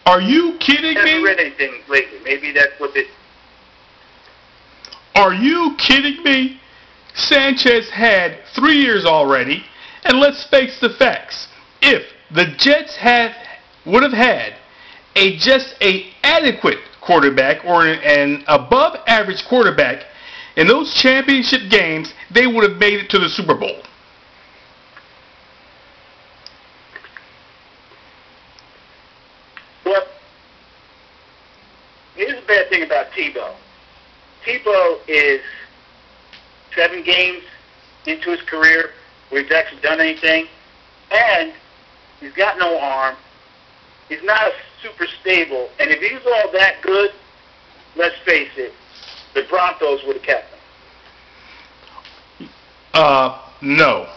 Are you kidding I haven't me? read anything lately. Maybe that's what it. Are you kidding me? Sanchez had 3 years already, and let's face the facts. If the Jets would have had just a adequate quarterback or an above average quarterback in those championship games, they would have made it to the Super Bowl. Well, here's the bad thing about Tebow. Tebow is 7 games into his career where he's actually done anything, and he's got no arm. He's not super stable, and if he was all that good, let's face it, the Broncos would have kept him. No.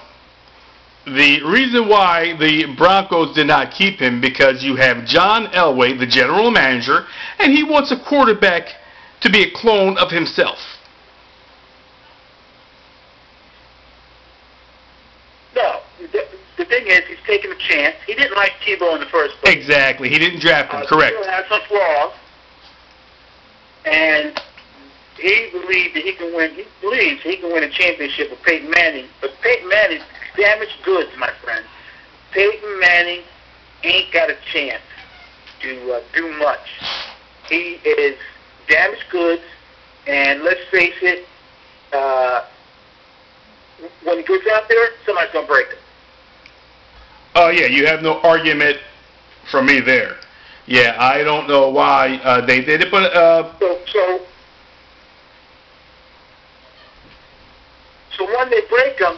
The reason why the Broncos did not keep him because you have John Elway, the general manager, and he wants a quarterback to be a clone of himself. No, the thing is, he's taking a chance. He didn't like Tebow in the first place. Exactly. He didn't draft him. Correct. He has some flaws, and he believes that he can win. He believes he can win a championship with Peyton Manning. But Peyton Manning's damaged goods, my friend. Peyton Manning ain't got a chance to do much. He is damaged goods, and let's face it, when he goes out there, somebody's gonna break him. Oh yeah, you have no argument from me there. Yeah, I don't know why they did it, but So when they break him,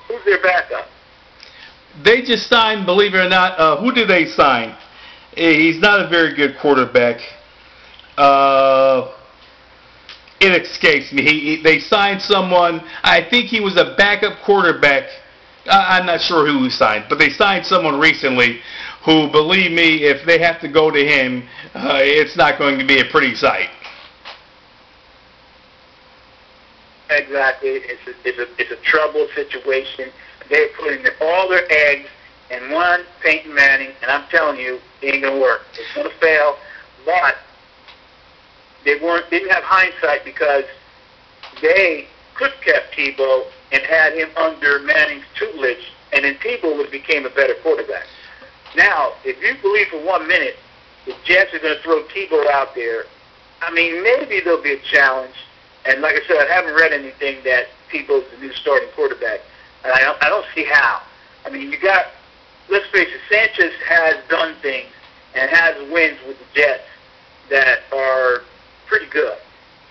who's their backup? they just signed. Believe it or not, who did they sign? He's not a very good quarterback. It escapes me. They signed someone. I think he was a backup quarterback. I'm not sure who he signed, but they signed someone recently who, believe me, if they have to go to him, it's not going to be a pretty sight. Exactly. It's a troubled situation. They're putting all their eggs in one Peyton Manning, and I'm telling you, it ain't gonna work. It's gonna fail. But they didn't have hindsight because they could have kept Tebow and had him under Manning's tutelage, and then Tebow would have became a better quarterback. Now, if you believe for 1 minute the Jets are going to throw Tebow out there, I mean, maybe there'll be a challenge. And like I said, I haven't read anything that Tebow's the new starting quarterback, and I don't see how. I mean, you got, let's face it, Sanchez has done things and has wins with the Jets that are pretty good.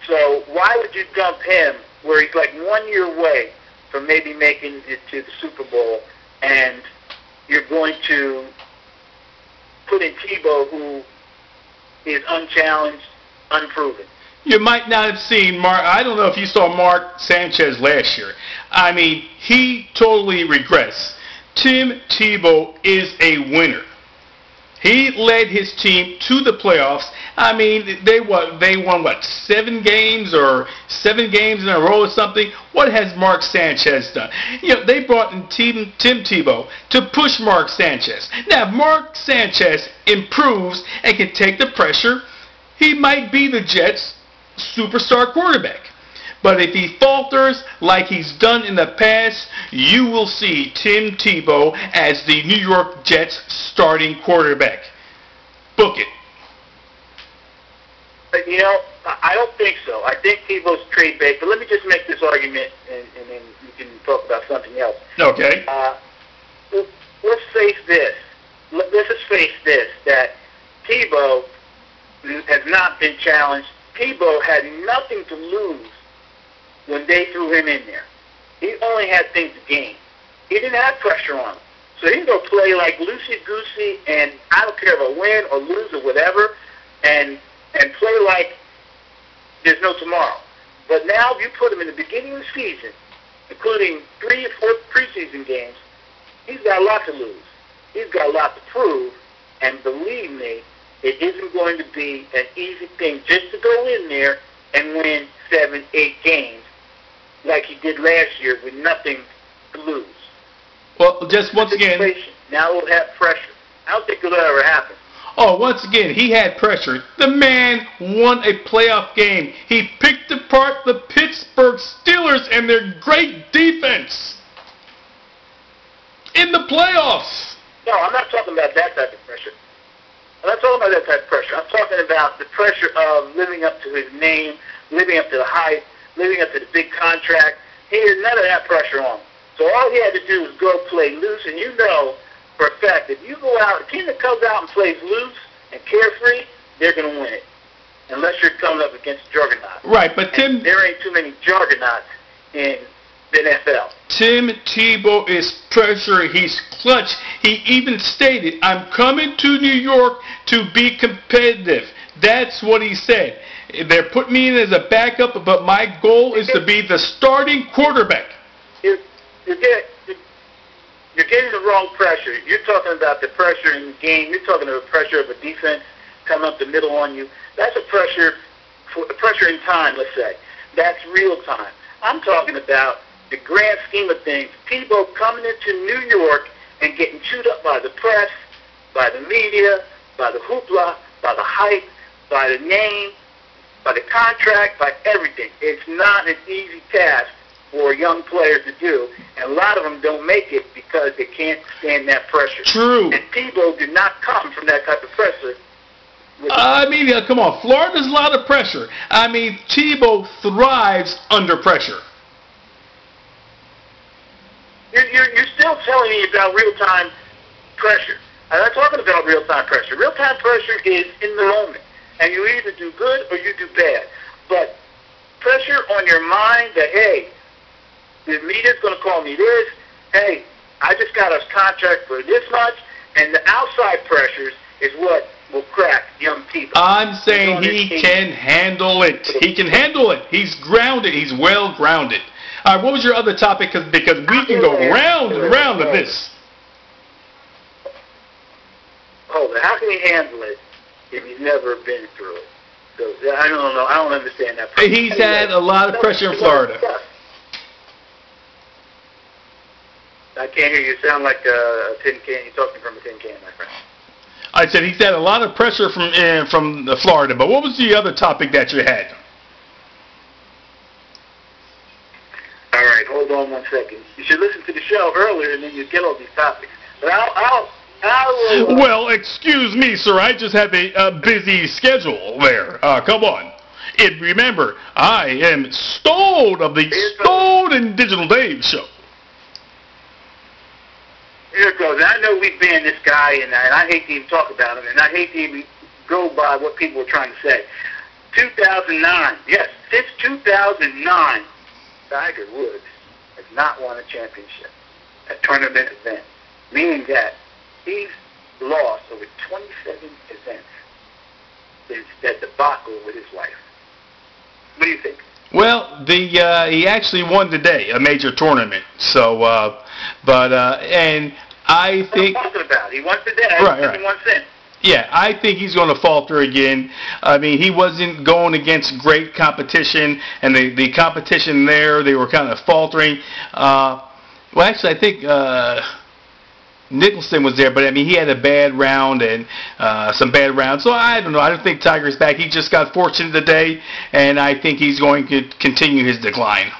So why would you dump him where he's like 1 year away from maybe making it to the Super Bowl, and you're going to put in Tebow, who is unchallenged, unproven? You might not have seen Mark. I don't know if you saw Mark Sanchez last year. I mean, he totally regressed. Tim Tebow is a winner. He led his team to the playoffs. I mean, they won what, 7 games or 7 games in a row or something. What has Mark Sanchez done? You know, they brought in Tim Tebow to push Mark Sanchez. Now, if Mark Sanchez improves and can take the pressure, he might be the Jets' superstar quarterback. But if he falters like he's done in the past, you will see Tim Tebow as the New York Jets starting quarterback. Book it. But, you know, I don't think so. I think Tebow's trade bait. But let me just make this argument, and then we can talk about something else. Okay. Let's face this. Let's just face this, that Tebow has not been challenged. Tebow had nothing to lose when they threw him in there. He only had things to gain. He didn't have pressure on him. So he can go play like loosey-goosey, and I don't care if I win or lose or whatever, and play like there's no tomorrow. But now if you put him in the beginning of the season, including 3 or 4 preseason games, he's got a lot to lose. He's got a lot to prove, and believe me, it isn't going to be an easy thing just to go in there and win 7, 8 games like he did last year with nothing to lose. Well, just once again, Now we'll have pressure. I don't think it'll ever happen. Oh, once again, he had pressure. The man won a playoff game. He picked apart the Pittsburgh Steelers and their great defense in the playoffs. No, I'm not talking about that type of pressure. I'm not talking about that type of pressure. I'm talking about the pressure of living up to his name, living up to the hype, living up to the big contract. He had none of that pressure on him. So all he had to do was go play loose, and you know for a fact, if you go out, a team that comes out and plays loose and carefree, they're going to win it. Unless you're coming up against juggernauts. Right, but Tim... there ain't too many juggernauts in the NFL. Tim Tebow is pressure. He's clutch. He even stated, I'm coming to New York to be competitive. That's what he said. They're putting me in as a backup, but my goal is to be the starting quarterback. You're getting the wrong pressure. You're talking about the pressure in the game. You're talking about the pressure of a defense coming up the middle on you. That's a pressure in time, let's say. That's real time. I'm talking about the grand scheme of things. Tebow coming into New York and getting chewed up by the press, by the media, by the hoopla, by the hype, by the name, by the contract, by everything. It's not an easy task for young players to do, and a lot of them don't make it because they can't stand that pressure. True. And Tebow did not come from that type of pressure. I mean, come on. Florida's a lot of pressure. I mean, Tebow thrives under pressure. You're still telling me about real-time pressure. I'm not talking about real-time pressure. Real-time pressure is in the moment, and you either do good or you do bad. But pressure on your mind that, hey, the media's going to call me this, hey, I just got a contract for this much, and the outside pressures is what will crack young people. I'm saying he can handle it. He can handle it. He's grounded. He's well grounded. All right, what was your other topic? Because we can go round and round with this. Hold on. How can he handle it if he's never been through it? So, I don't know. I don't understand that. He's had a lot of pressure in Florida. I can't hear you. You sound like a tin can. You're talking from a tin can, my friend. I said he's had a lot of pressure from Florida. But what was the other topic that you had? All right, hold on 1 second. You should listen to the show earlier, and then you get all these topics. But I will. Well, excuse me, sir. I just have a busy schedule there. Come on. Remember, I am Stone of the Stone and Digital Dave show. Here it goes. And I know we banned this guy, and I hate to even talk about him, and I hate to even go by what people are trying to say. 2009. Yes, since 2009. Tiger Woods has not won a championship, a tournament event, meaning that he's lost over 27 events since that debacle with his wife. What do you think? Well, he actually won today, a major tournament. So, and I think what I'm talking about. He won today. Right. He won since. Yeah, I think he's going to falter again. I mean, he wasn't going against great competition, and the competition there, they were kind of faltering. Well, actually, I think Nicholson was there, but I mean, he had a bad round and some bad rounds. So I don't know. I don't think Tiger's back. He just got fortunate today, and I think he's going to continue his decline.